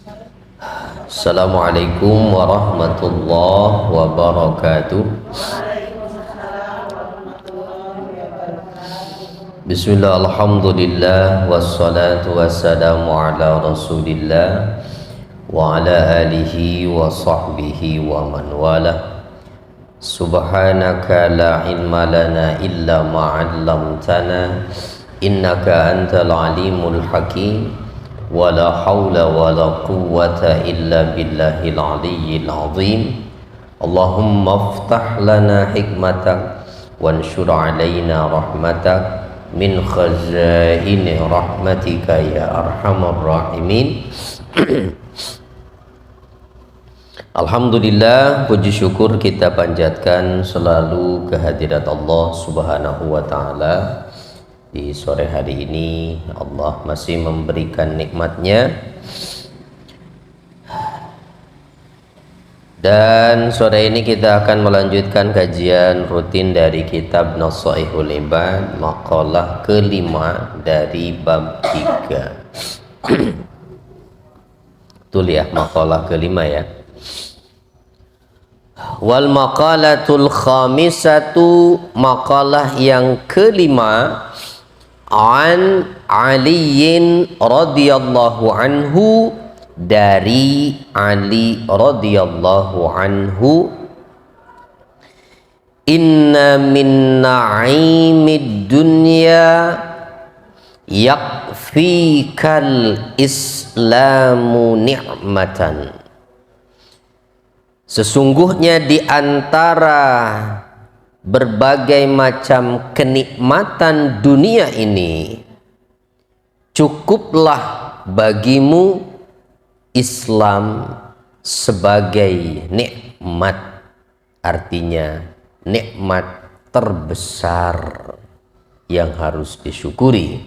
Assalamualaikum warahmatullahi wabarakatuh. Bismillah, alhamdulillah, wassalatu wassalamu ala rasulillah wa ala alihi wa sahbihi wa man wala. Subhanaka la ilma lana illa ma 'allamtana innaka antal alimul hakim. Wala haula wala quwwata illa billahil aliyyil azim. Allahumma aftah lana hikmatak wanshur alaina rahmatak min khazaini rahmatika ya arhamar rahimin. Alhamdulillah, puji syukur kita panjatkan selalu kehadirat Allah Subhanahu wa ta'ala. Di sore hari ini Allah masih memberikan nikmatnya, dan sore ini kita akan melanjutkan kajian rutin dari kitab Nasaihul Ibad, maqalah kelima dari bab 3. Betul ya, maqalah kelima ya. Wal maqalatul khamisatu, maqalah yang kelima, an Aliin radhiyallahu anhu, dari Ali radhiyallahu anhu. Inna min na'imid dunya yakfikal islamu ni'matan. Sesungguhnya di antara berbagai macam kenikmatan dunia ini, cukuplah bagimu Islam sebagai nikmat. Artinya nikmat terbesar yang harus disyukuri.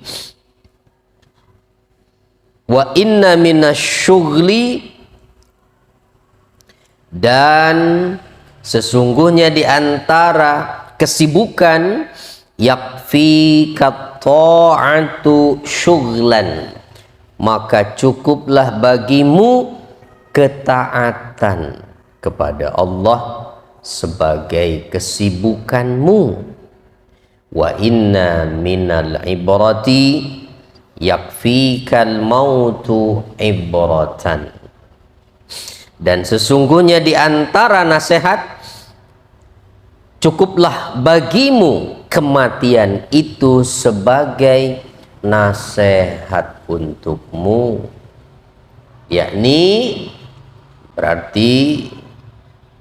Wa inna minasyughli, dan sesungguhnya di antara kesibukan, yakfika ta'atu syughlan, maka cukuplah bagimu ketaatan kepada Allah sebagai kesibukanmu. Wa inna minal ibrati yakfikal mautu ibratan, dan sesungguhnya di antara nasihat, cukuplah bagimu kematian itu sebagai nasihat untukmu. Yakni berarti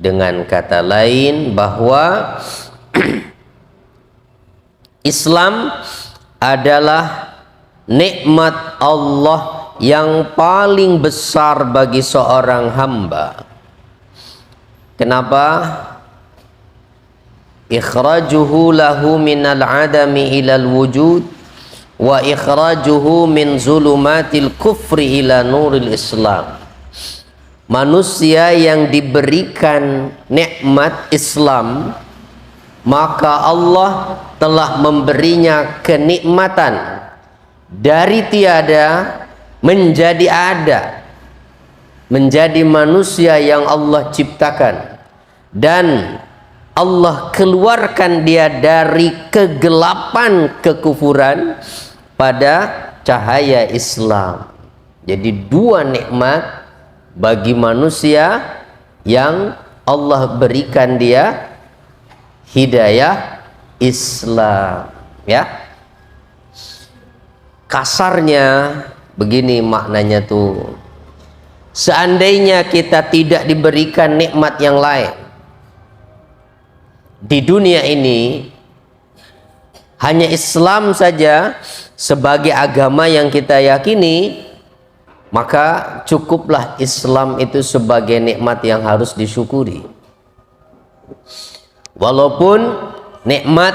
dengan kata lain bahwa Islam adalah nikmat Allah yang paling besar bagi seorang hamba. Kenapa? Ikhrajuhu lahu minal adami ilal wujud, wa ikhrajuhu min zulumatil kufri ila nuril Islam. Manusia yang diberikan nikmat Islam, maka Allah telah memberinya kenikmatan dari tiada menjadi ada, menjadi manusia yang Allah ciptakan, dan Allah keluarkan dia dari kegelapan kekufuran pada cahaya Islam. Jadi dua nikmat bagi manusia yang Allah berikan dia hidayah Islam, ya. Kasarnya begini maknanya tuh, seandainya kita tidak diberikan nikmat yang lain di dunia ini, hanya Islam saja sebagai agama yang kita yakini, maka cukuplah Islam itu sebagai nikmat yang harus disyukuri. Walaupun nikmat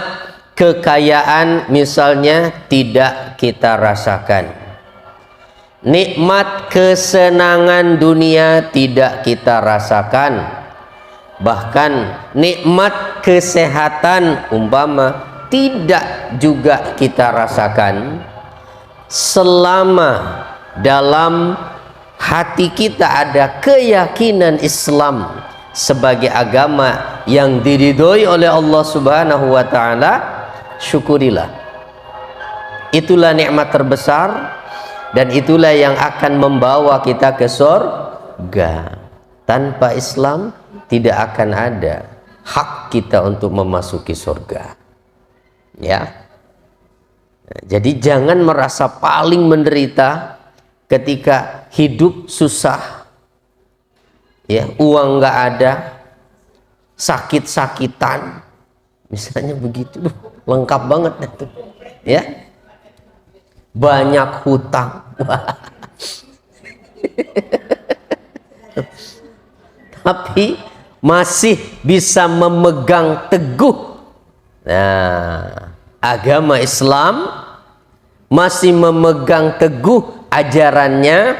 kekayaan misalnya tidak kita rasakan, nikmat kesenangan dunia tidak kita rasakan, bahkan nikmat kesehatan umpama tidak juga kita rasakan, selama dalam hati kita ada keyakinan Islam sebagai agama yang diridhoi oleh Allah Subhanahu wa taala, syukurilah. Itulah nikmat terbesar dan itulah yang akan membawa kita ke surga. Tanpa Islam tidak akan ada hak kita untuk memasuki surga. Ya. Jadi jangan merasa paling menderita ketika hidup susah, ya, uang nggak ada, sakit-sakitan, misalnya begitu, lengkap banget itu, ya, banyak hutang, tapi masih bisa memegang teguh, nah, agama Islam, masih memegang teguh ajarannya,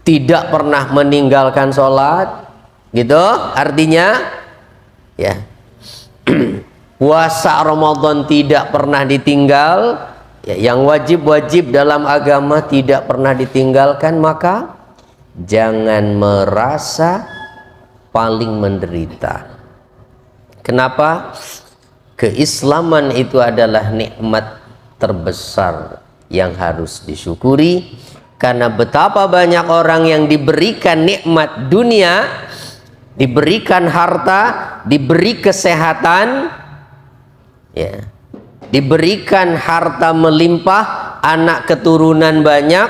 tidak pernah meninggalkan sholat, gitu artinya, ya, puasa Ramadan tidak pernah ditinggal, ya, yang wajib-wajib dalam agama tidak pernah ditinggalkan, maka jangan merasa paling menderita. Kenapa? Keislaman itu adalah nikmat terbesar yang harus disyukuri, karena betapa banyak orang yang diberikan nikmat dunia, diberikan harta, diberi kesehatan, ya, diberikan harta melimpah, anak keturunan banyak,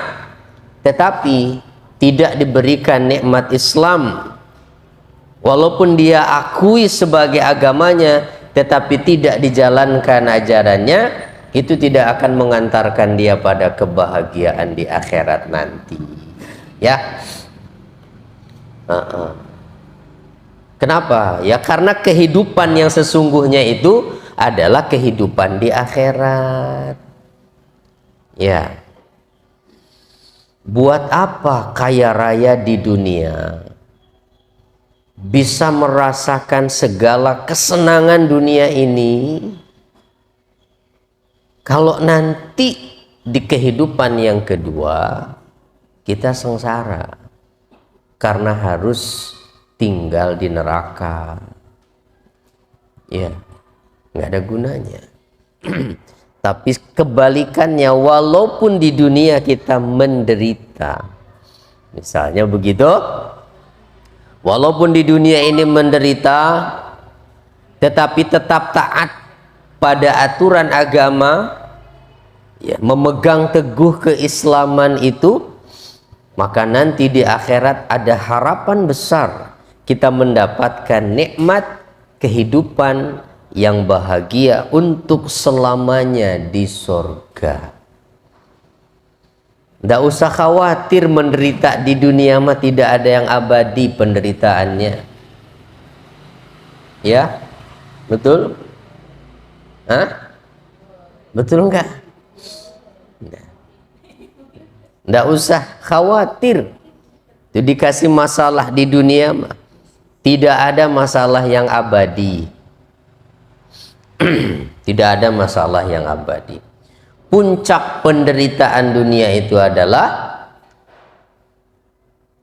tetapi tidak diberikan nikmat Islam. Walaupun dia akui sebagai agamanya, tetapi tidak dijalankan ajarannya, itu tidak akan mengantarkan dia pada kebahagiaan di akhirat nanti, ya. Kenapa? Ya karena kehidupan yang sesungguhnya itu adalah kehidupan di akhirat, ya. Buat apa kaya raya di dunia, bisa merasakan segala kesenangan dunia ini, kalau nanti di kehidupan yang kedua kita sengsara karena harus tinggal di neraka, ya, nggak ada gunanya. Tapi kebalikannya, walaupun di dunia kita menderita, misalnya begitu, walaupun di dunia ini menderita, tetapi tetap taat pada aturan agama, ya, memegang teguh keislaman itu, maka nanti di akhirat ada harapan besar kita mendapatkan nikmat kehidupan yang bahagia untuk selamanya di surga. Tidak usah khawatir menderita di dunia, mah tidak ada yang abadi penderitaannya. Ya, betul? Hah? Betul enggak? Tidak usah khawatir. Itu dikasih masalah di dunia, mah tidak ada masalah yang abadi. Tidak ada masalah yang abadi. Puncak penderitaan dunia itu adalah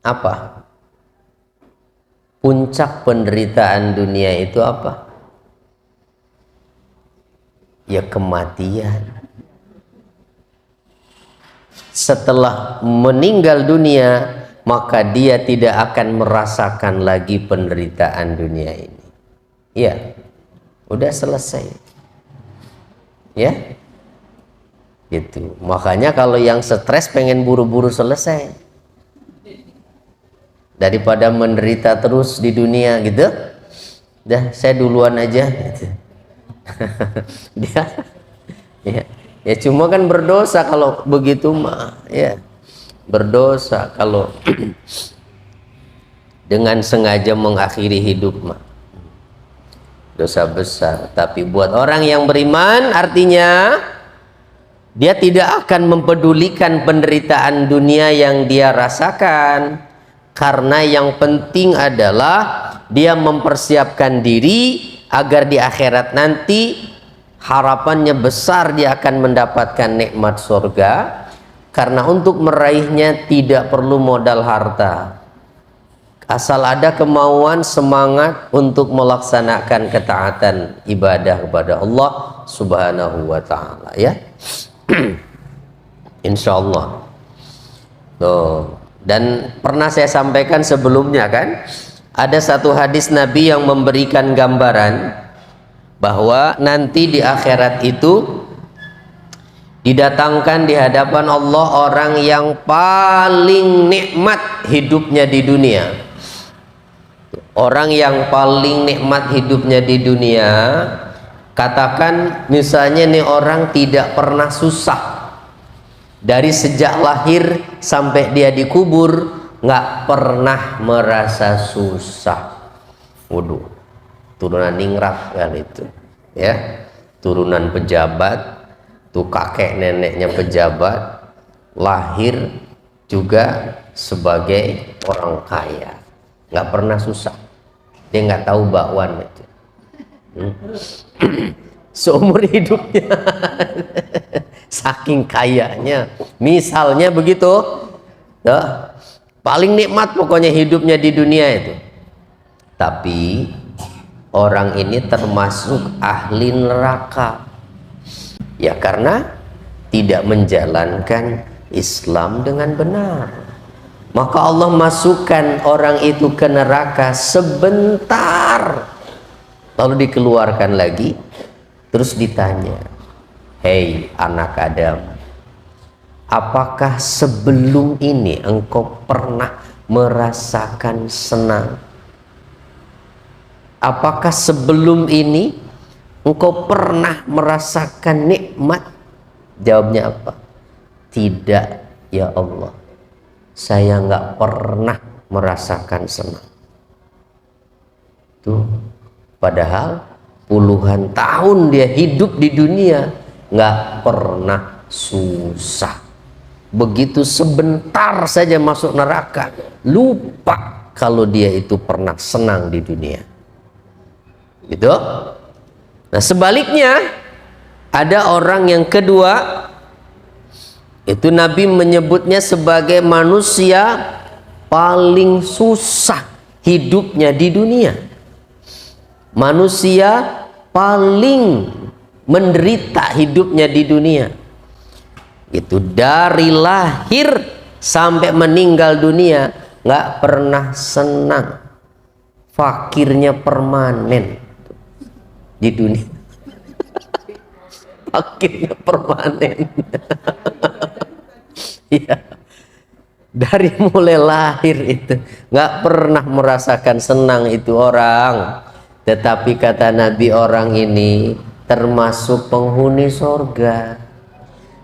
apa? Puncak penderitaan dunia itu apa? Ya kematian. Setelah meninggal dunia, maka dia tidak akan merasakan lagi penderitaan dunia ini. Ya, udah selesai. Ya. Gitu. Makanya kalau yang stres pengen buru-buru selesai daripada menderita terus di dunia gitu. Dah, saya duluan aja gitu. Ya cuma kan berdosa kalau begitu mah, ya. Berdosa kalau dengan sengaja mengakhiri hidup mah. Dosa besar. Tapi buat orang yang beriman, artinya dia tidak akan mempedulikan penderitaan dunia yang dia rasakan, karena yang penting adalah dia mempersiapkan diri agar di akhirat nanti harapannya besar dia akan mendapatkan nikmat surga. karena untuk meraihnya tidak perlu modal harta, asal ada kemauan, semangat untuk melaksanakan ketaatan ibadah kepada Allah Subhanahu wa taala, ya. Insyaallah. Tuh. Dan pernah saya sampaikan sebelumnya kan, ada satu hadis Nabi yang memberikan gambaran bahwa nanti di akhirat itu didatangkan di hadapan Allah orang yang paling nikmat hidupnya di dunia. Orang yang paling nikmat hidupnya di dunia, katakan misalnya nih orang tidak pernah susah. Dari sejak lahir sampai dia dikubur nggak pernah merasa susah. Waduh, turunan ningrat kan itu, ya, turunan pejabat, tuh kakek neneknya pejabat, lahir juga sebagai orang kaya, nggak pernah susah, dia nggak tahu bakwan itu. Seumur hidupnya saking kayanya, misalnya begitu, ya, paling nikmat pokoknya hidupnya di dunia itu. Tapi orang ini termasuk ahli neraka, ya, karena tidak menjalankan Islam dengan benar. Maka Allah masukkan orang itu ke neraka sebentar, lalu dikeluarkan lagi, terus ditanya, hei anak Adam, apakah sebelum ini engkau pernah merasakan senang? Apakah sebelum ini engkau pernah merasakan nikmat? Jawabnya apa? Tidak ya Allah, saya nggak pernah merasakan senang. Tuh, padahal puluhan tahun dia hidup di dunia nggak pernah susah. Begitu sebentar saja masuk neraka, lupa kalau dia itu pernah senang di dunia. Gitu. Nah, sebaliknya ada orang yang kedua, itu Nabi menyebutnya sebagai manusia paling susah hidupnya di dunia, manusia paling menderita hidupnya di dunia. Itu dari lahir sampai meninggal dunia nggak pernah senang, fakirnya permanen di dunia. Fakirnya permanen. Ya, dari mulai lahir itu nggak pernah merasakan senang itu orang. Tetapi kata Nabi, orang ini termasuk penghuni sorga.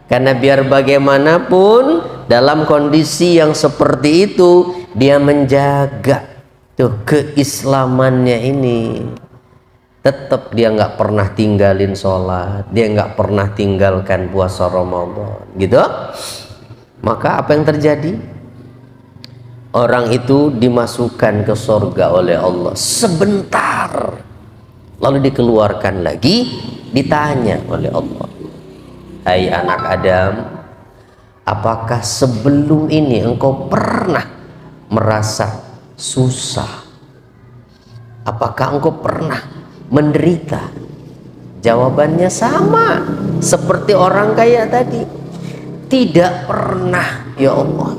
Karena biar bagaimanapun dalam kondisi yang seperti itu dia menjaga tuh keislamannya ini. Tetap dia nggak pernah tinggalin sholat, dia nggak pernah tinggalkan puasa Ramadan, gitu. Maka apa yang terjadi? Orang itu dimasukkan ke surga oleh Allah sebentar, lalu dikeluarkan lagi, ditanya oleh Allah, hai anak Adam, apakah sebelum ini engkau pernah merasa susah? Apakah engkau pernah menderita? Jawabannya sama seperti orang kaya tadi, tidak pernah ya Allah,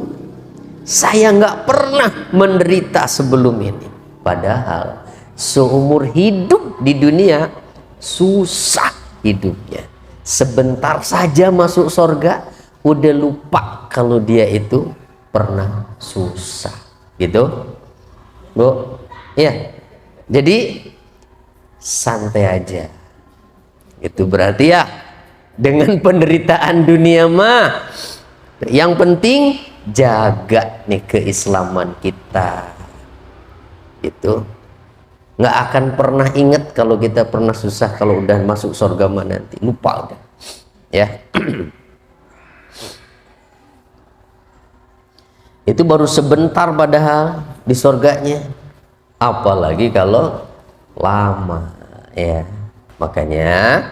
saya nggak pernah menderita sebelum ini. Padahal seumur hidup di dunia susah hidupnya, sebentar saja masuk surga udah lupa kalau dia itu pernah susah, gitu Bu ya. Jadi santai aja, itu berarti ya, dengan penderitaan dunia mah yang penting jaga nih keislaman kita. Itu nggak akan pernah ingat kalau kita pernah susah, kalau udah masuk surga mah nanti lupa udah ya. Itu baru sebentar padahal di surganya, apalagi kalau lama ya. Makanya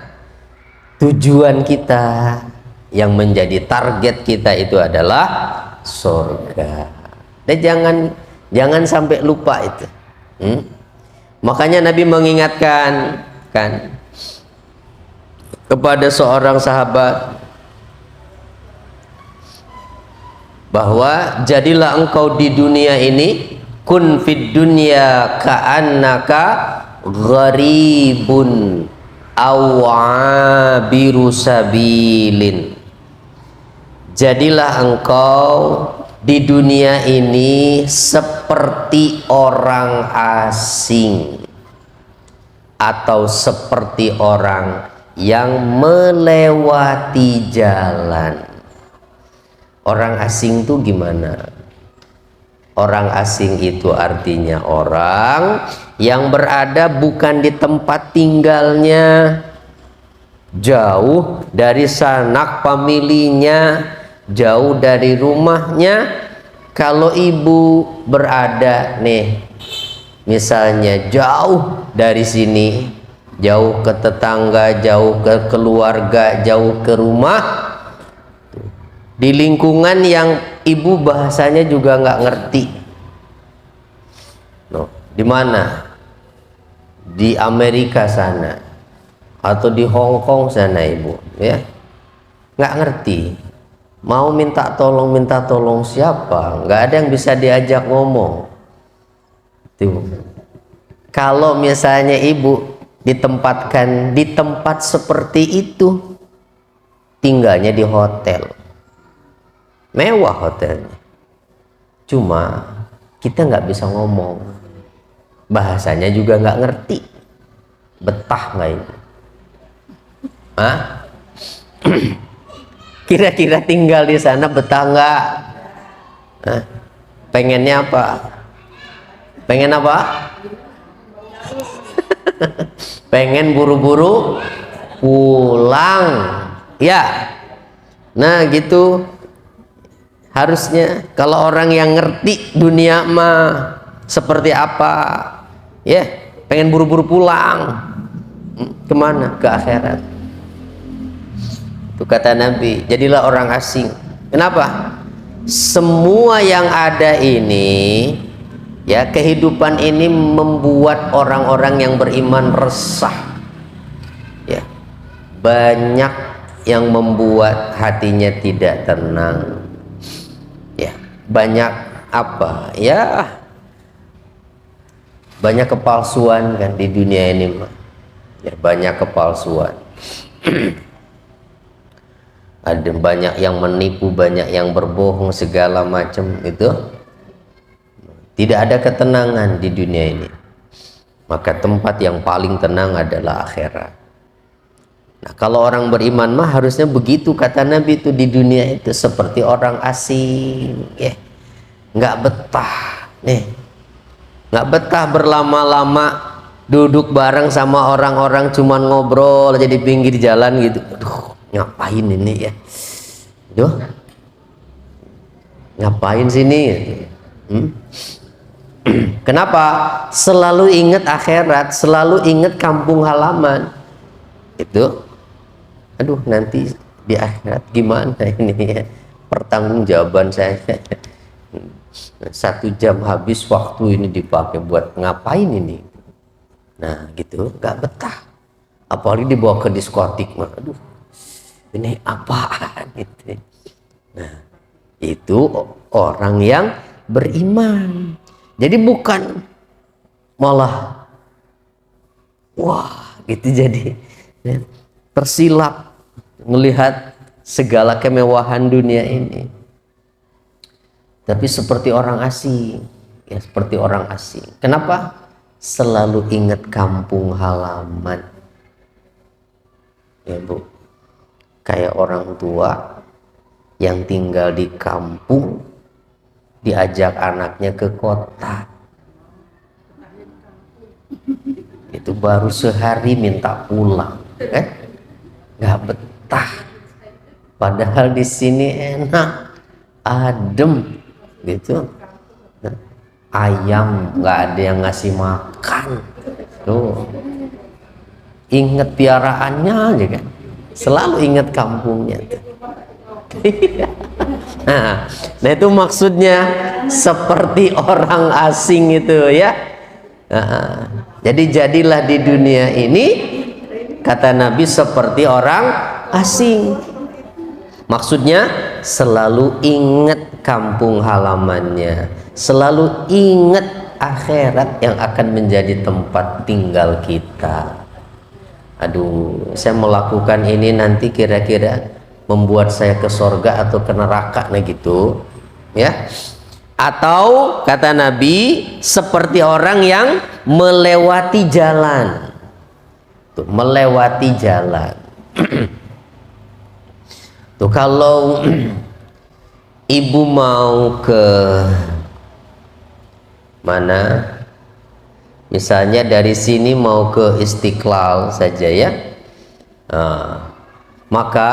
tujuan kita yang menjadi target kita itu adalah surga. Dan jangan sampai lupa itu. Makanya Nabi mengingatkan kan kepada seorang sahabat bahwa jadilah engkau di dunia ini kun fid dunya ka'annaka gharibun aw abiru sabilin. Jadilah engkau di dunia ini seperti orang asing atau seperti orang yang melewati jalan. Orang asing itu gimana? Orang asing itu artinya orang yang berada bukan di tempat tinggalnya, jauh dari sanak familinya, jauh dari rumahnya. Kalau ibu berada nih misalnya jauh dari sini, jauh ke tetangga, jauh ke keluarga, jauh ke rumah, di lingkungan yang ibu bahasanya juga nggak ngerti. Di mana? Di Amerika sana atau di Hong Kong sana ibu, ya nggak ngerti. Mau minta tolong siapa? Nggak ada yang bisa diajak ngomong. Tuh. Kalau misalnya ibu ditempatkan di tempat seperti itu, tinggalnya di hotel, mewah hotelnya, cuma kita nggak bisa ngomong, bahasanya juga nggak ngerti. Betah nggak ibu? Hah? Kira-kira tinggal di sana betah nggak? Pengennya apa? Pengen apa? Pengen buru-buru pulang, ya. Nah gitu harusnya. Kalau orang yang ngerti dunia mah seperti apa, ya, pengen buru-buru pulang. Kemana? Ke akhirat. Itu kata Nabi, jadilah orang asing. Kenapa? Semua yang ada ini, ya, kehidupan ini membuat orang-orang yang beriman resah, ya, banyak yang membuat hatinya tidak tenang, ya, banyak apa, ya, banyak kepalsuan kan di dunia ini, ya, banyak kepalsuan. Ada banyak yang menipu, banyak yang berbohong, segala macam itu. Tidak ada ketenangan di dunia ini. Maka tempat yang paling tenang adalah akhirat. Nah, kalau orang beriman mah harusnya begitu, kata Nabi, itu di dunia itu seperti orang asing, ya. Nggak betah nih, nggak betah berlama-lama duduk bareng sama orang-orang cuman ngobrol aja di pinggir jalan gitu. Aduh, ngapain ini ya? Duh, ngapain sini? Kenapa? Selalu ingat akhirat, selalu ingat kampung halaman. Itu, aduh, nanti di akhirat gimana ini ya? Pertanggungjawaban saya. 1 jam habis waktu ini dipakai buat ngapain ini? Nah, gitu, nggak betah. Apalagi dibawa ke diskotik, mah, aduh, ini apaan itu? Nah, itu orang yang beriman. Jadi bukan malah wah gitu, jadi ya, tersilap melihat segala kemewahan dunia ini. Tapi seperti orang asing, ya, seperti orang asing. Kenapa? Selalu ingat kampung halaman, ya Bu. Kayak orang tua yang tinggal di kampung diajak anaknya ke kota, itu baru sehari minta pulang, nggak betah. Padahal di sini enak, adem, gitu. Ayam nggak ada yang ngasih makan, tuh. Ingat piaraannya aja kan. Selalu ingat kampungnya tuh. Nah itu maksudnya seperti orang asing itu ya. Jadi jadilah di dunia ini, kata Nabi, seperti orang asing. Maksudnya selalu ingat kampung halamannya, selalu ingat akhirat yang akan menjadi tempat tinggal kita. Aduh, saya melakukan ini nanti kira-kira membuat saya ke surga atau ke neraka, nah gitu ya. Atau kata Nabi seperti orang yang melewati jalan. Tuh, melewati jalan. Tuh kalau ibu mau ke mana, misalnya dari sini mau ke Istiqlal saja ya, maka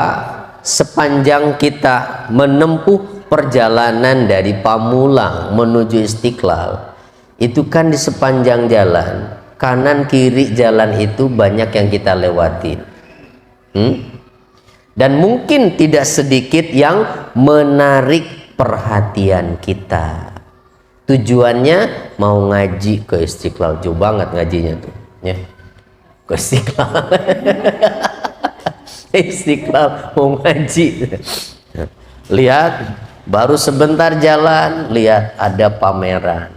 sepanjang kita menempuh perjalanan dari Pamulang menuju Istiqlal, itu kan di sepanjang jalan kanan kiri jalan itu banyak yang kita lewatin, dan mungkin tidak sedikit yang menarik perhatian kita. Tujuannya mau ngaji ke Istiqlal, jauh banget ngajinya tuh ya, ke Istiqlal. Istiqlal mau ngaji, lihat baru sebentar jalan, lihat ada pameran,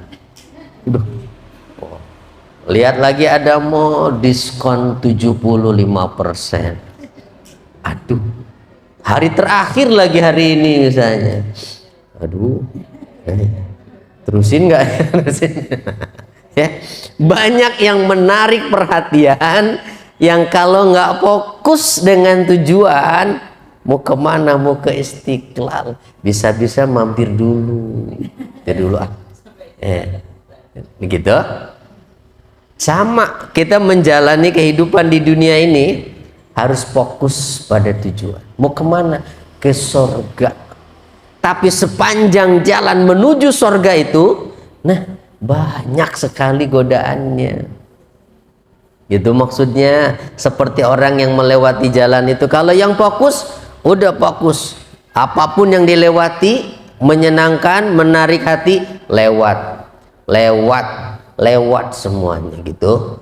lihat lagi ada mau diskon 75%. Aduh, hari terakhir lagi hari ini misalnya, aduh, terusin nggak? Terusin. Ya, banyak yang menarik perhatian, yang kalau nggak fokus dengan tujuan mau kemana, mau ke Istiqlal, bisa-bisa mampir dulu, begitu. Sama kita menjalani kehidupan di dunia ini, harus fokus pada tujuan. Mau kemana? Ke surga. Tapi sepanjang jalan menuju surga itu, nah banyak sekali godaannya. Gitu maksudnya, seperti orang yang melewati jalan itu. Kalau yang fokus, udah fokus. Apapun yang dilewati, menyenangkan, menarik hati, lewat semuanya gitu.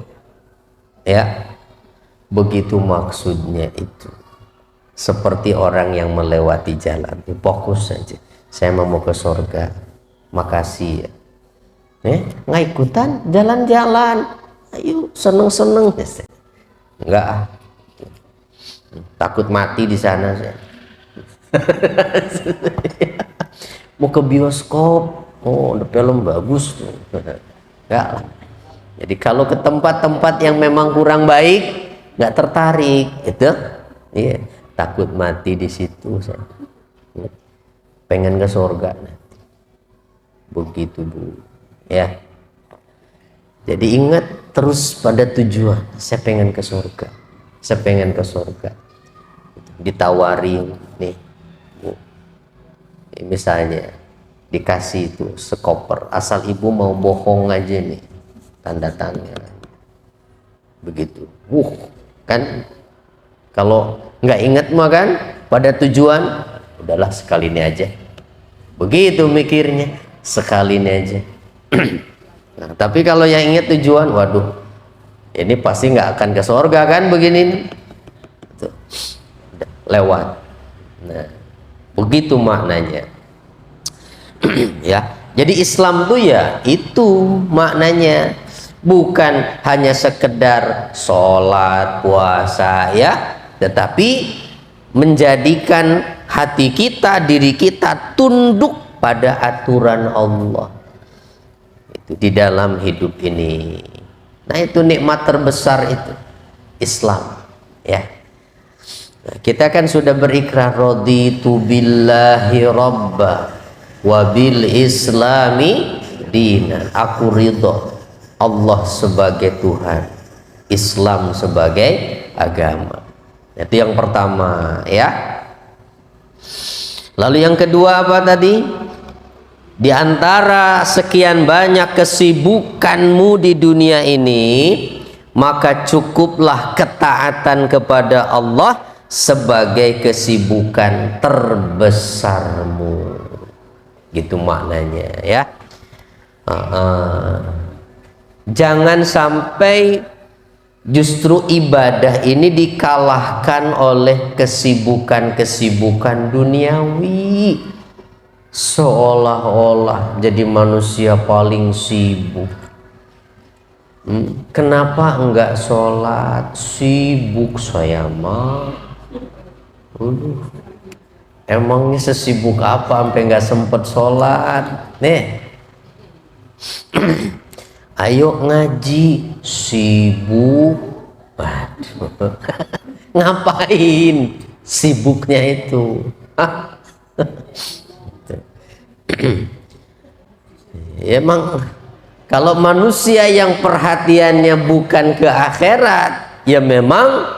Ya. Begitu maksudnya itu. Seperti orang yang melewati jalan, fokus saja. Saya mau ke surga, makasih ya. Nggak ikutan jalan-jalan, ayo seneng-seneng. Enggak, takut mati di sana saya. Mau ke bioskop, oh ada film bagus tuh. Enggak lah. Jadi kalau ke tempat-tempat yang memang kurang baik, nggak tertarik itu, iya, takut mati di situ saya. Pengen ke surga nanti. Begitu Bu ya. Jadi ingat terus pada tujuan. Saya pengen ke surga, saya pengen ke surga. Ditawarin nih Bu, misalnya dikasih itu sekoper, asal ibu mau bohong aja nih, tanda tangan begitu. Kan kalau nggak ingat mah kan pada tujuan, udahlah sekali ini aja, begitu mikirnya, sekali ini aja. Nah, tapi kalau yang ingat tujuan, waduh ini pasti nggak akan ke surga kan begini, tuh, lewat. Nah begitu maknanya. Ya, jadi Islam tuh ya itu maknanya, bukan hanya sekedar sholat, puasa ya, tetapi menjadikan hati kita, diri kita tunduk pada aturan Allah itu di dalam hidup ini. Nah itu nikmat terbesar itu Islam ya. Nah, kita kan sudah berikrar raditu billahi rabba wa bil islami dina, aku ridho Allah sebagai Tuhan, Islam sebagai agama. Itu yang pertama ya. Lalu yang kedua apa tadi? Di antara sekian banyak kesibukanmu di dunia ini, maka cukuplah ketaatan kepada Allah sebagai kesibukan terbesarmu. Gitu maknanya ya. Jangan sampai justru ibadah ini dikalahkan oleh kesibukan-kesibukan duniawi, seolah-olah jadi manusia paling sibuk. Kenapa enggak sholat? Sibuk saya mah. Emangnya sesibuk apa sampai enggak sempet sholat? Nih, ayo ngaji, sibuk. Waduh. Ngapain sibuknya itu? Emang kalau manusia yang perhatiannya bukan ke akhirat, ya memang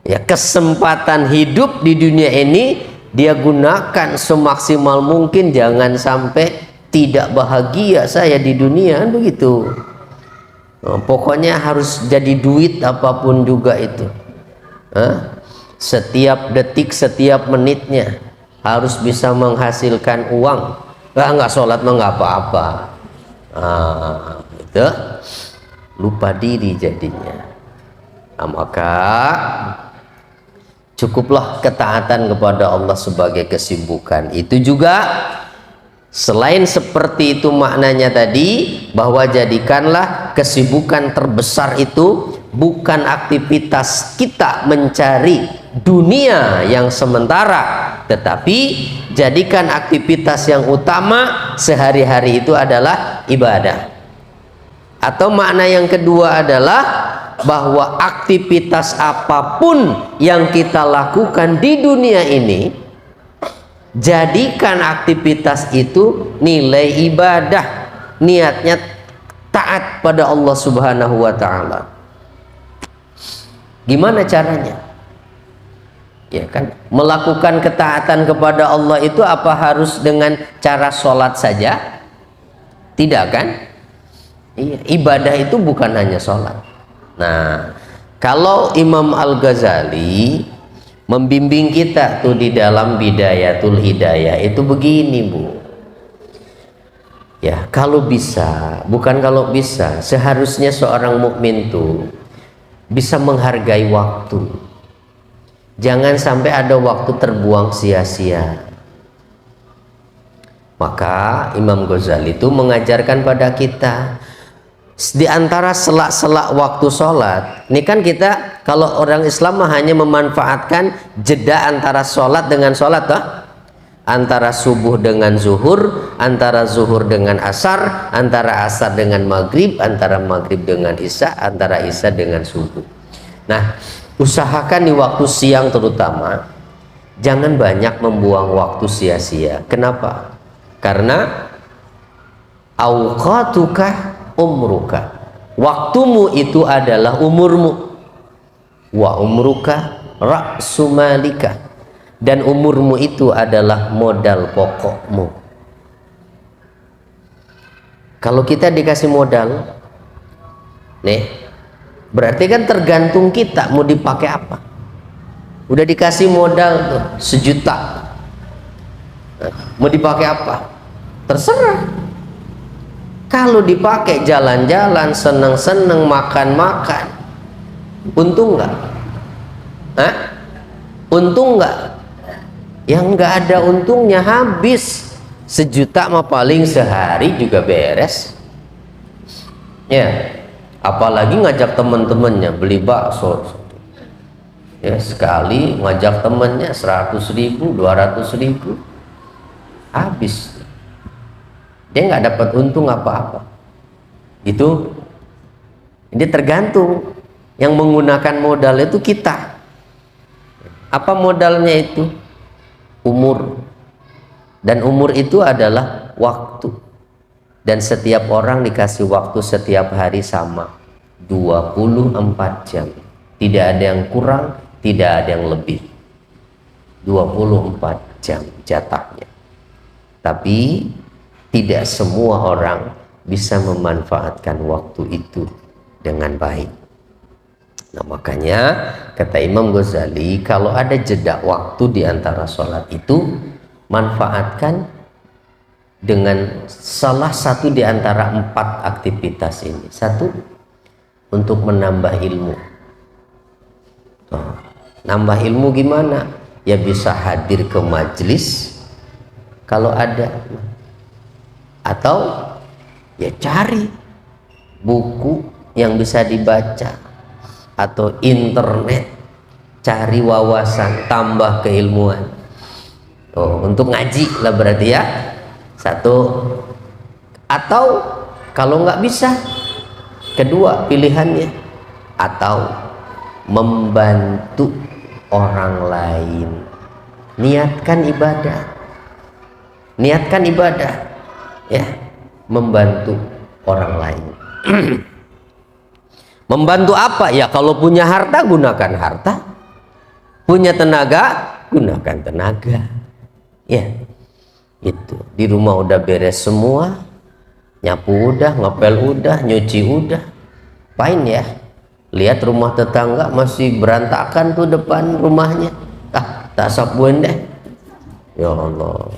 ya kesempatan hidup di dunia ini dia gunakan semaksimal mungkin, jangan sampai tidak bahagia saya di dunia, kan begitu. Pokoknya harus jadi duit apapun juga itu. Setiap detik, setiap menitnya harus bisa menghasilkan uang. Nggak sholat mah nggak apa-apa. Itu lupa diri jadinya. Maka cukuplah ketaatan kepada Allah sebagai kesibukan. Itu juga selain seperti itu maknanya tadi, bahwa jadikanlah kesibukan terbesar itu bukan aktivitas kita mencari dunia yang sementara, tetapi jadikan aktivitas yang utama sehari-hari itu adalah ibadah. Atau makna yang kedua adalah bahwa aktivitas apapun yang kita lakukan di dunia ini, jadikan aktivitas itu nilai ibadah, niatnya taat pada Allah Subhanahu wa Ta'ala. Gimana caranya? Ya kan, melakukan ketaatan kepada Allah itu apa harus dengan cara sholat saja? Tidak kan? Iya, ibadah itu bukan hanya sholat. Nah, kalau Imam Al-Ghazali membimbing kita tuh di dalam Bidayatul Hidayah itu begini, Bu. Ya, kalau bisa, bukan kalau bisa, seharusnya seorang mukmin tuh bisa menghargai waktu. Jangan sampai ada waktu terbuang sia-sia. Maka Imam Ghazali itu mengajarkan pada kita, di antara selak-selak waktu sholat, ini kan kita kalau orang Islam hanya memanfaatkan jeda antara sholat dengan sholat, toh? Antara subuh dengan zuhur, antara zuhur dengan asar, antara asar dengan maghrib, antara maghrib dengan isya, antara isya dengan subuh. Nah, usahakan di waktu siang terutama jangan banyak membuang waktu sia-sia. Kenapa? Karena auqatuka umruka, waktumu itu adalah umurmu, wa umruka ra'su malika, dan umurmu itu adalah modal pokokmu. Kalau kita dikasih modal nih, berarti kan tergantung kita mau dipakai apa. Udah dikasih modal tuh 1 juta, mau dipakai apa? Terserah. Kalau dipakai jalan-jalan, seneng-seneng, makan-makan, untung nggak? Untung nggak? Yang nggak ada untungnya, habis. 1 juta mah paling sehari juga beres. Ya, apalagi ngajak temen-temennya beli bakso. Ya, sekali ngajak temennya 100.000, 200.000, habis. Dia nggak dapat untung apa-apa. Itu ini tergantung. Yang menggunakan modal itu kita. Apa modalnya itu? Umur. Dan umur itu adalah waktu. Dan setiap orang dikasih waktu setiap hari sama, 24 jam. Tidak ada yang kurang, tidak ada yang lebih. 24 jam jatahnya. Tapi tidak semua orang bisa memanfaatkan waktu itu dengan baik. Nah, makanya kata Imam Ghazali, kalau ada jeda waktu di antara sholat itu, manfaatkan dengan salah satu di antara 4 aktivitas ini. Satu, untuk menambah ilmu. Nambah ilmu gimana? Ya bisa hadir ke majelis kalau ada, atau ya cari buku yang bisa dibaca, atau internet, cari wawasan, tambah keilmuan. Untuk ngaji lah berarti ya. Satu. Atau kalau nggak bisa, kedua pilihannya, atau membantu orang lain. Niatkan ibadah, ya, membantu orang lain. Membantu apa ya? Kalau punya harta, gunakan harta. Punya tenaga, gunakan tenaga. Ya, itu. Di rumah udah beres semua, nyapu udah, ngepel udah, nyuci udah, apain ya? Lihat rumah tetangga masih berantakan tuh depan rumahnya, tak sapuin deh. Ya Allah,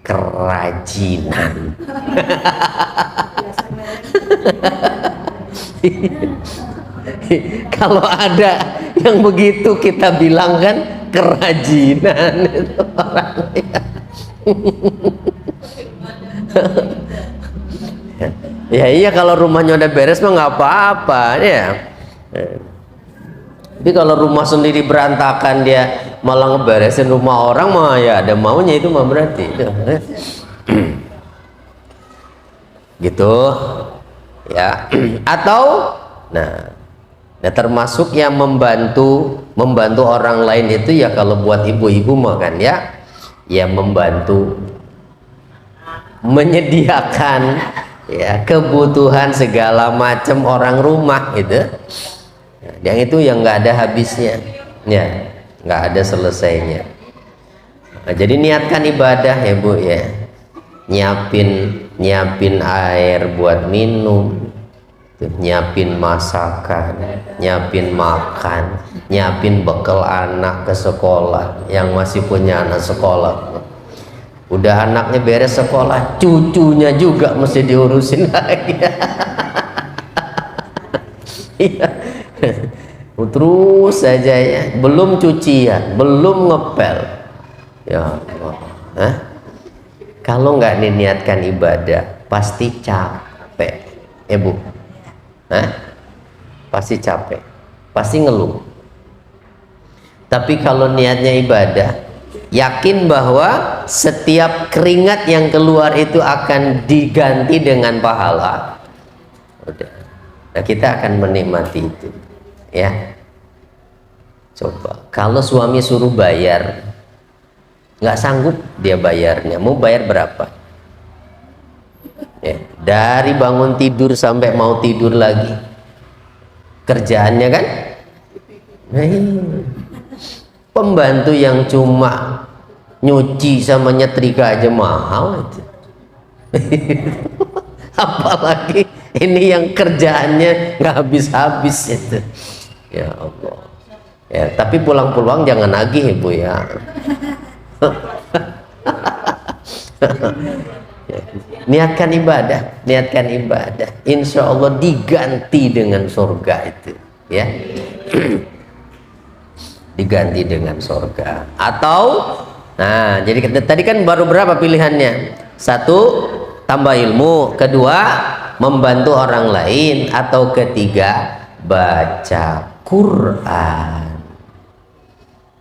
kerajinan. Kalau ada yang begitu kita bilang kan kerajinan itu orangnya. Ya iya, kalau rumahnya udah beres mah nggak apa-apa ya. Tapi kalau rumah sendiri berantakan, dia malah ngeberesin rumah orang mah ya ada maunya, itu mah berarti gitu ya. Atau nah termasuk yang membantu orang lain itu ya, kalau buat ibu-ibu mah kan ya membantu menyediakan ya kebutuhan segala macam orang rumah gitu. Yang itu yang nggak ada habisnya, ya nggak ada selesainya. Nah, jadi niatkan ibadah ya Bu ya, nyiapin air buat minum, nyiapin masakan, nyiapin makan, nyiapin bekal anak ke sekolah yang masih punya anak sekolah. Udah anaknya beres sekolah, cucunya juga mesti diurusin lagi. Terus saja ya, belum cucian, belum ngepel. Ya Allah, kalau nggak diniatkan ibadah, pasti capek, ya Bu. Pasti capek, pasti ngeluh. Tapi kalau niatnya ibadah, yakin bahwa setiap keringat yang keluar itu akan diganti dengan pahala. Udah. Nah, kita akan menikmati itu, ya. Coba kalau suami suruh bayar, nggak sanggup dia bayarnya, mau bayar berapa? Ya, dari bangun tidur sampai mau tidur lagi, kerjaannya kan? Pembantu yang cuma nyuci sama nyetrika aja mahal itu. Apalagi ini yang kerjaannya nggak habis-habis itu. Ya Allah. Ya, tapi pulang-pulang jangan nagih Ibu ya. Niatkan ibadah, insya Allah diganti dengan surga itu, ya. Diganti dengan surga. Atau nah, jadi tadi kan baru berapa pilihannya? Satu, tambah ilmu. Kedua, membantu orang lain. Atau ketiga, baca Quran.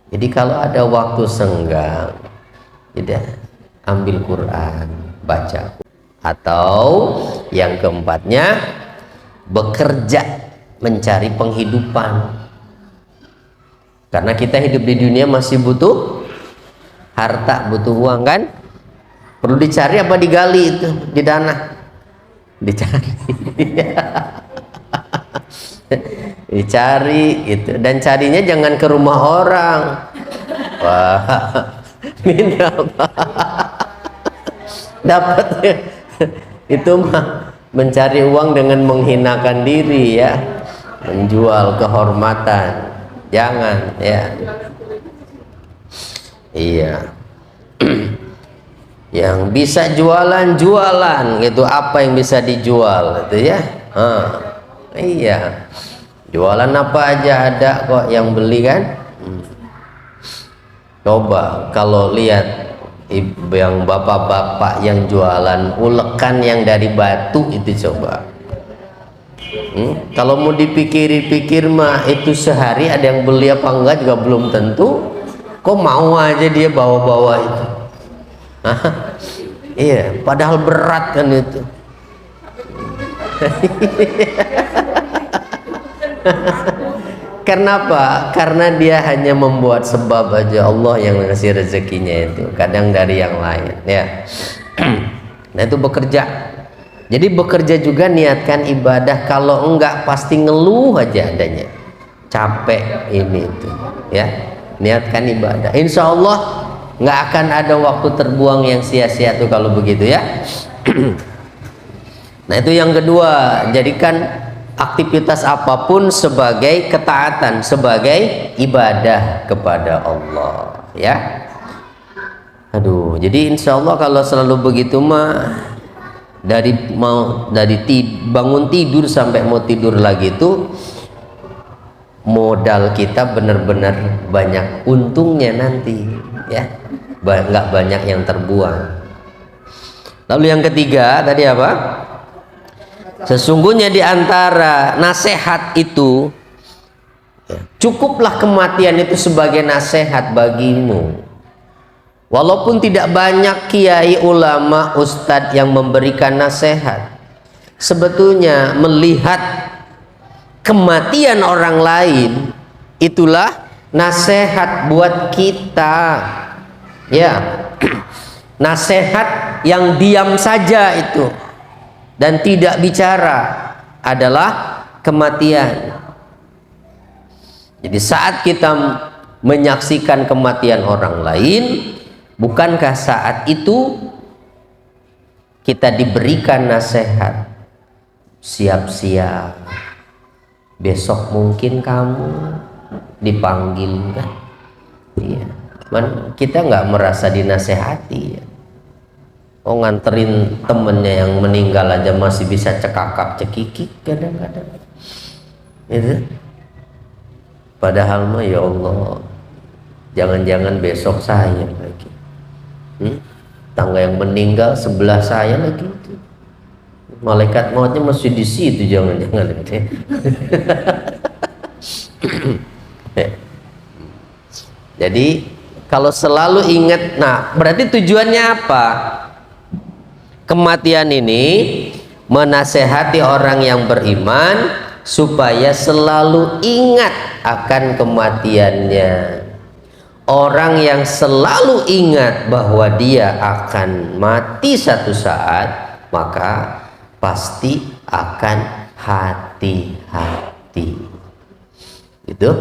Jadi kalau ada waktu senggang, tidak, ambil Quran, baca. Atau yang keempatnya, bekerja, mencari penghidupan. Karena kita hidup di dunia masih butuh harta, butuh uang kan? Perlu dicari apa digali itu di tanah? Dicari. Dicari itu, dan carinya jangan ke rumah orang. Wah, minta dapat itu mah mencari uang dengan menghinakan diri ya. menjual kehormatan, jangan ya. Iya. Yang bisa jualan gitu, apa yang bisa dijual gitu ya. Iya, jualan apa aja ada kok yang beli kan. Coba kalau lihat yang bapak-bapak yang jualan ulekan yang dari batu itu, coba. Kalau mau dipikir-pikir mah itu sehari ada yang beli apa enggak juga belum tentu. Kok mau aja dia bawa-bawa itu. Iya, padahal berat kan itu. Kenapa? Karena dia hanya membuat sebab aja, Allah yang ngasih rezekinya itu, kadang dari yang lain ya. Nah itu bekerja. Jadi bekerja juga niatkan ibadah, kalau enggak pasti ngeluh aja adanya, capek ini itu ya. Niatkan ibadah, insya Allah nggak akan ada waktu terbuang yang sia-sia tuh kalau begitu ya. Nah itu yang kedua, jadikan aktivitas apapun sebagai ketaatan, sebagai ibadah kepada Allah ya. Aduh, jadi insya Allah kalau selalu begitu mah, dari bangun tidur sampai mau tidur lagi itu modal kita benar-benar banyak untungnya nanti ya, nggak banyak yang terbuang. Lalu yang ketiga tadi apa? Sesungguhnya di antara nasihat itu, cukuplah kematian itu sebagai nasihat bagimu. Walaupun tidak banyak kiai, ulama, ustadz yang memberikan nasihat, sebetulnya melihat kematian orang lain itulah nasihat buat kita ya. Nasihat yang diam saja itu dan tidak bicara adalah kematian. Jadi saat kita menyaksikan kematian orang lain, bukankah saat itu kita diberikan nasihat? Siap-siap, besok mungkin kamu dipanggil kan? Iya. Kita nggak merasa dinasehati ya. Oh, nganterin temennya yang meninggal aja masih bisa cekakak cekikik kadang-kadang itu. Padahal mah ya Allah, jangan-jangan besok saya lagi, tangga yang meninggal sebelah saya lagi itu. Malaikat mautnya masih di situ, jangan-jangan. Jadi kalau selalu ingat, nah berarti tujuannya apa? Kematian ini menasehati orang yang beriman supaya selalu ingat akan kematiannya. Orang yang selalu ingat bahwa dia akan mati satu saat, maka pasti akan hati-hati. Gitu.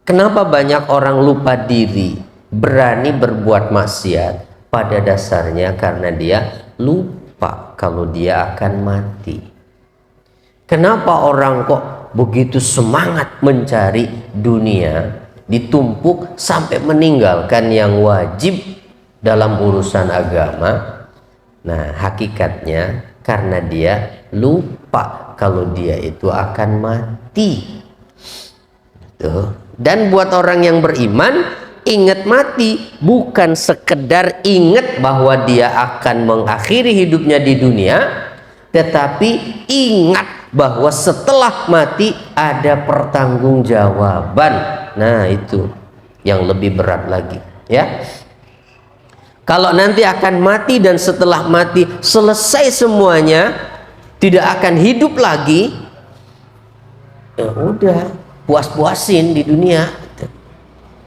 Kenapa banyak orang lupa diri, berani berbuat maksiat? Pada dasarnya karena dia lupa kalau dia akan mati. Kenapa orang kok begitu semangat mencari dunia, ditumpuk sampai meninggalkan yang wajib dalam urusan agama? Nah, hakikatnya karena dia lupa kalau dia itu akan mati. Tuh. Dan buat orang yang beriman, ingat mati bukan sekedar ingat bahwa dia akan mengakhiri hidupnya di dunia, tetapi ingat bahwa setelah mati ada pertanggungjawaban. Nah, itu yang lebih berat lagi ya. Kalau nanti akan mati dan setelah mati selesai semuanya, tidak akan hidup lagi, ya udah, puas-puasin di dunia.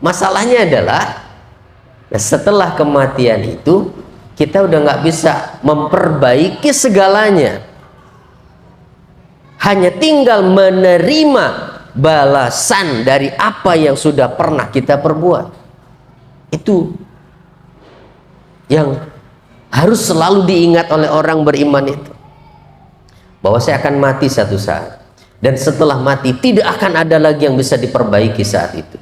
Masalahnya adalah setelah kematian itu kita udah nggak bisa memperbaiki segalanya, hanya tinggal menerima balasan dari apa yang sudah pernah kita perbuat. Itu yang harus selalu diingat oleh orang beriman itu, bahwa saya akan mati satu saat. Dan setelah mati tidak akan ada lagi yang bisa diperbaiki saat itu.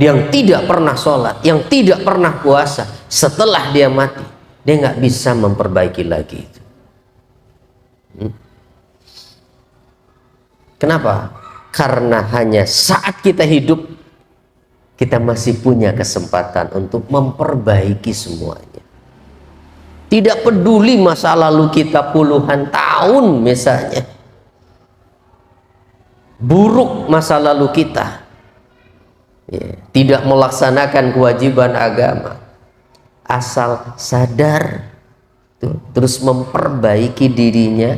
Yang tidak pernah sholat, yang tidak pernah puasa, setelah dia mati dia nggak bisa memperbaiki lagi itu. Kenapa? Karena hanya saat kita hidup kita masih punya kesempatan untuk memperbaiki semuanya. Tidak peduli masa lalu kita puluhan tahun misalnya buruk masa lalu kita, ya, tidak melaksanakan kewajiban agama, asal sadar tuh, terus memperbaiki dirinya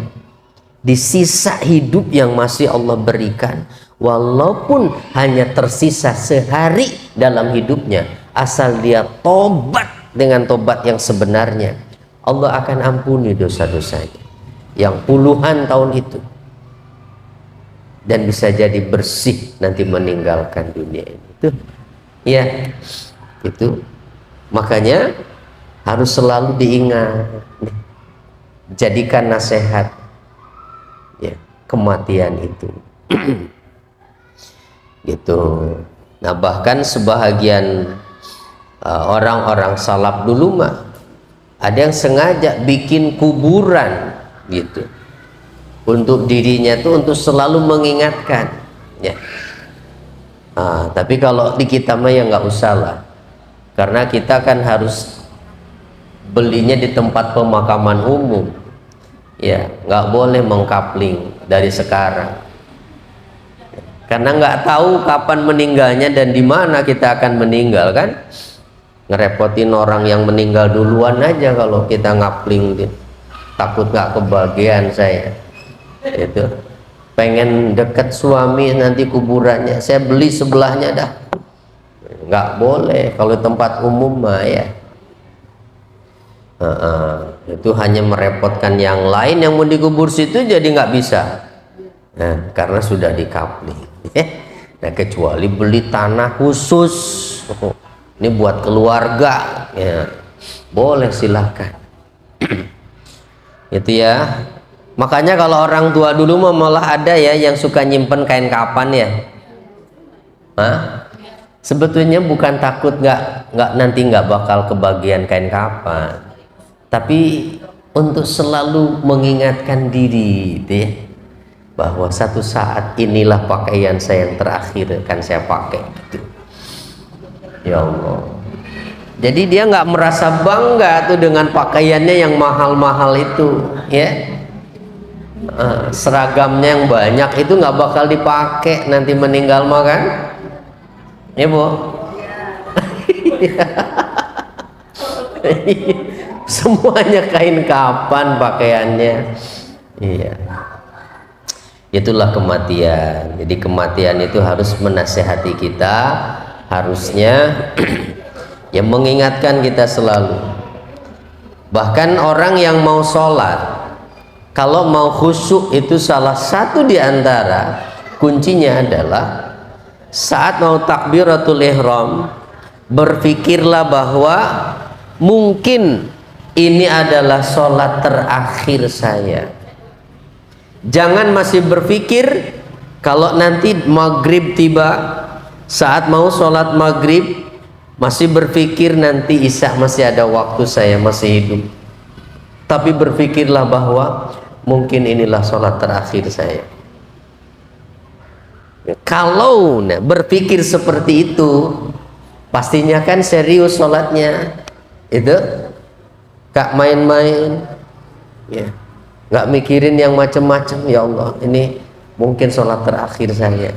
di sisa hidup yang masih Allah berikan, walaupun hanya tersisa sehari dalam hidupnya, asal dia tobat dengan tobat yang sebenarnya, Allah akan ampuni dosa-dosanya yang puluhan tahun itu, dan bisa jadi bersih nanti meninggalkan dunia ini. Itu ya, itu makanya harus selalu diingat, jadikan nasihat ya, kematian itu. Gitu. Nah, bahkan sebahagian orang-orang salaf dulu mah ada yang sengaja bikin kuburan gitu untuk dirinya tuh, untuk selalu mengingatkan ya. Tapi kalau di kita mah ya nggak usah lah, karena kita kan harus belinya di tempat pemakaman umum ya, nggak boleh mengkapling dari sekarang, karena nggak tahu kapan meninggalnya dan di mana kita akan meninggal kan. Ngerepotin orang yang meninggal duluan aja kalau kita ngapling, takut nggak kebagian saya. Itu pengen deket suami nanti kuburannya, saya beli sebelahnya dah, nggak boleh kalau tempat umum mah ya. Itu hanya merepotkan yang lain yang mau dikubur situ, jadi nggak bisa, nah, karena sudah dikapling. Nah, kecuali beli tanah khusus ini buat keluarga ya, boleh silahkan. Itu ya. Makanya kalau orang tua dulu malah ada ya yang suka nyimpen kain kapan ya. Sebetulnya bukan takut nanti nggak bakal kebagian kain kapan, tapi untuk selalu mengingatkan diri gitu ya, bahwa satu saat inilah pakaian saya yang terakhir akan saya pakai gitu. Ya Allah. Jadi dia nggak merasa bangga tuh dengan pakaiannya yang mahal-mahal itu ya. Seragamnya yang banyak itu nggak bakal dipakai nanti meninggal mah kan ya Bu. Semuanya kain kapan pakaiannya. Iya, itulah kematian. Jadi kematian itu harus menasehati kita, harusnya yang mengingatkan kita selalu. Bahkan orang yang mau sholat, kalau mau khusyuk itu salah satu di antara kuncinya adalah saat mau takbiratul ihram, berpikirlah bahwa mungkin ini adalah sholat terakhir saya. Jangan masih berpikir kalau nanti maghrib tiba, saat mau sholat maghrib masih berpikir nanti isya masih ada waktu, saya masih hidup. Tapi berpikirlah bahwa mungkin inilah sholat terakhir saya. Kalau berpikir seperti itu, pastinya kan serius sholatnya. Itu gak main-main ya, gak mikirin yang macam-macam. Ya Allah, ini mungkin sholat terakhir saya.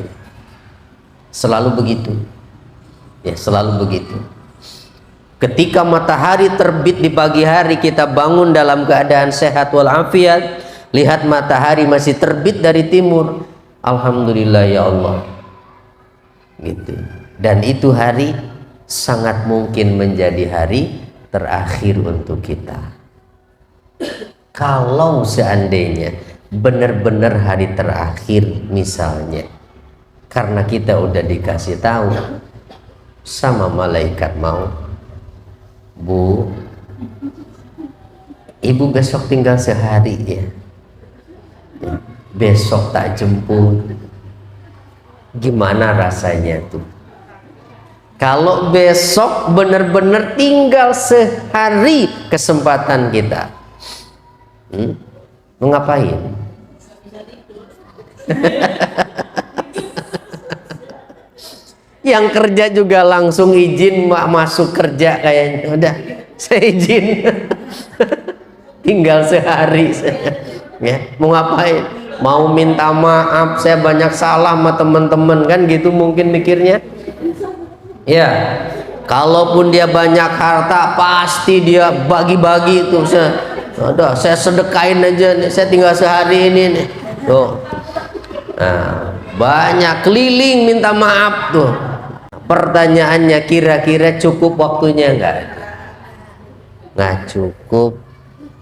Selalu begitu ya, selalu begitu. Ketika matahari terbit di pagi hari, kita bangun dalam keadaan sehat walafiat, lihat matahari masih terbit dari timur, alhamdulillah ya Allah gitu. Dan itu hari sangat mungkin menjadi hari terakhir untuk kita. Kalau seandainya benar-benar hari terakhir misalnya, karena kita udah dikasih tahu sama malaikat maut, Bu, Ibu besok tinggal sehari ya, besok tak jemput. Gimana rasanya tuh? Kalau besok benar-benar tinggal sehari kesempatan kita, mau ngapain? Yang kerja juga langsung izin masuk kerja kayaknya. Udah, saya izin. Tinggal sehari. Ya, mau ngapain? Mau minta maaf, saya banyak salah sama teman-teman, kan gitu mungkin mikirnya. Ya, kalaupun dia banyak harta, pasti dia bagi-bagi itu. Saya sedekain aja, saya tinggal sehari ini nih. Tuh. Nah, banyak keliling minta maaf tuh. Pertanyaannya, kira-kira cukup waktunya enggak? Nggak cukup,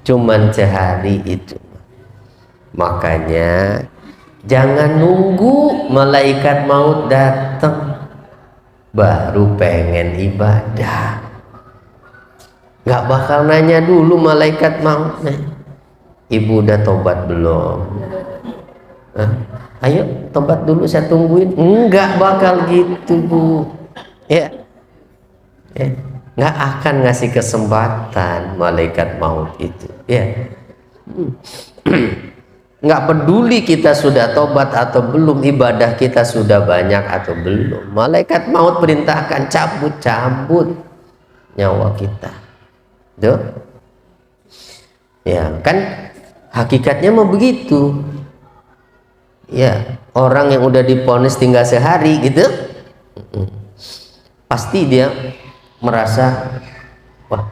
cuman sehari itu. Makanya jangan nunggu malaikat maut datang baru pengen ibadah. Nggak bakal nanya dulu malaikat mautnya, ibu udah tobat belum? Ayo tobat dulu, saya tungguin. Nggak bakal gitu, Bu. Ya, nggak akan ngasih kesempatan malaikat maut itu. Ya, nggak peduli kita sudah tobat atau belum, ibadah kita sudah banyak atau belum, malaikat maut perintahkan cabut nyawa kita. Tuh. Ya kan hakikatnya mau begitu. Ya, orang yang udah divonis tinggal sehari gitu, pasti dia merasa wah,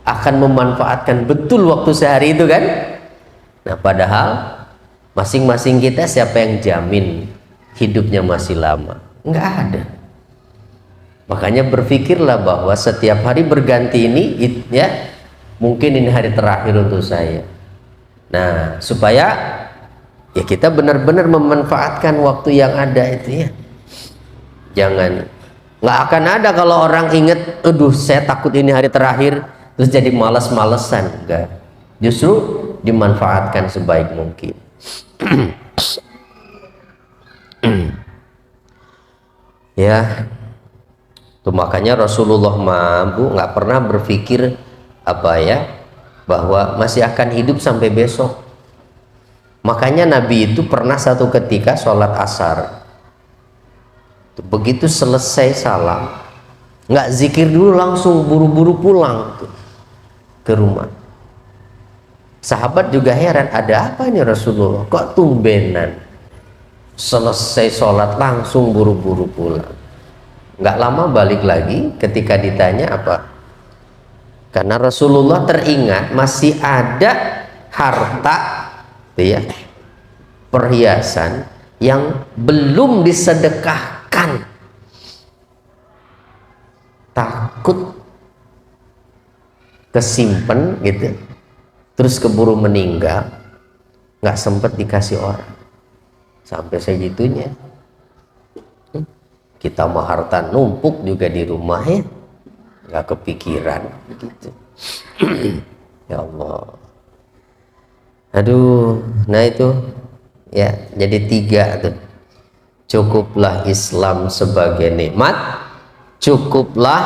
akan memanfaatkan betul waktu sehari itu kan. Nah, padahal masing-masing kita siapa yang jamin hidupnya masih lama? Nggak ada. Makanya berpikirlah bahwa setiap hari berganti ini, ya mungkin ini hari terakhir untuk saya. Nah, supaya ya kita benar-benar memanfaatkan waktu yang ada itu ya. Jangan, nggak akan ada kalau orang ingat, aduh saya takut ini hari terakhir, terus jadi malas-malesan. Enggak, justru dimanfaatkan sebaik mungkin. Ya, tuh makanya Rasulullah nggak pernah berpikir apa ya, bahwa masih akan hidup sampai besok. Makanya Nabi itu pernah satu ketika sholat asar, begitu selesai salam, nggak zikir dulu, langsung buru-buru pulang tuh ke rumah. Sahabat juga heran, ada apa nih Rasulullah, kok tumbenan selesai sholat langsung buru-buru pulang. Nggak lama balik lagi, ketika ditanya apa, karena Rasulullah teringat masih ada harta ya, perhiasan yang belum disedekahkan, takut kesimpan gitu, terus keburu meninggal, nggak sempet dikasih orang. Sampai segitunya kita mah harta numpuk juga di rumah ya, nggak kepikiran gitu. Ya Allah, aduh. Nah itu ya, jadi 3 tuh. Cukuplah Islam sebagai nikmat, cukuplah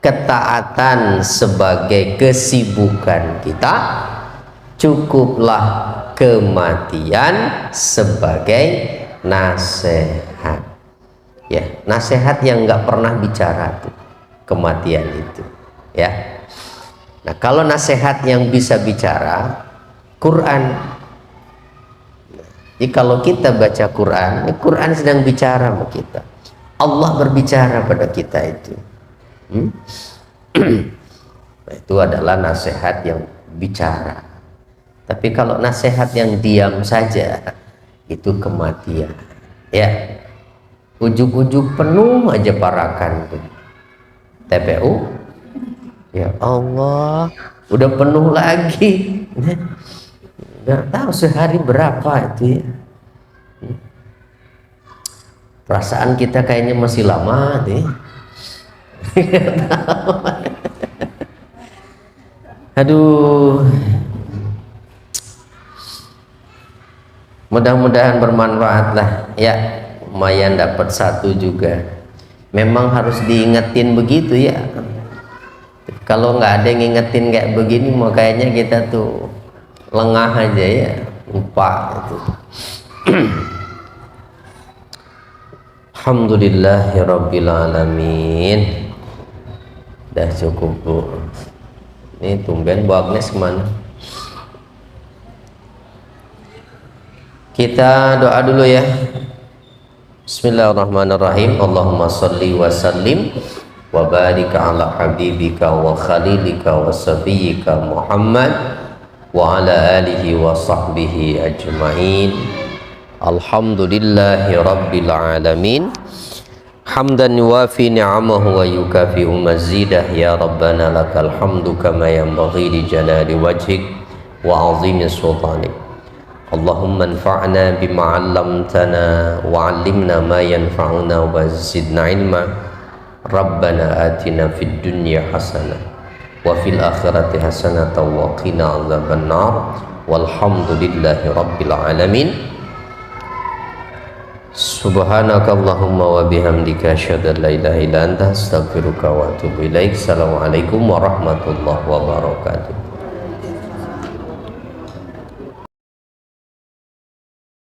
ketaatan sebagai kesibukan kita, cukuplah kematian sebagai nasihat. Ya, nasihat yang nggak pernah bicara tuh kematian itu ya. Nah, kalau nasihat yang bisa bicara, Quran. Jadi kalau kita baca Quran, Quran sedang bicara sama kita. Allah berbicara pada kita itu. Nah, itu adalah nasihat yang bicara. Tapi kalau nasihat yang diam saja, itu kematian. Ya, ujug-ujug penuh aja parakan tuh. TPU, ya Allah, udah penuh lagi. Nggak tahu sehari berapa itu ya. Perasaan kita kayaknya masih lama deh. Aduh. Mudah-mudahan bermanfaat lah ya, lumayan dapat satu juga. Memang harus diingetin begitu ya, kalau nggak ada yang ngingetin kayak begini mau kayaknya kita tuh lengah aja ya, lupa itu. Alhamdulillahirabbil alamin. Dah cukup Bu. Ini tumben Bu Agnes kemana? Kita doa dulu ya. Bismillahirrahmanirrahim. Allahumma salli wa sallim wa barik ala habibika wa khalilika wa safiyyika Muhammad wa ala alihi wa sahbihi ajma'in. Alhamdulillahi rabbil alamin. Hamdan yuwafi ni'amahu wa yukafi'u mazidah. Ya Rabbana lakal hamdu kama yanbaghi li jalali wajhik wa azimi sultanik. Allahumma anfa'na bima 'allamtana wa 'allimna ma yanfa'una wa zidna ilma. Rabbana atina fid dunya hasanah wa fil akhirati hasanah wa qina adzabannar. Walhamdulillahi rabbil alamin. Subhanakallahumma wa bihamdika asyhadu an la ilaha illa anta astaghfiruka wa atubu ilaik. Assalamualaikum warahmatullahi wabarakatuh.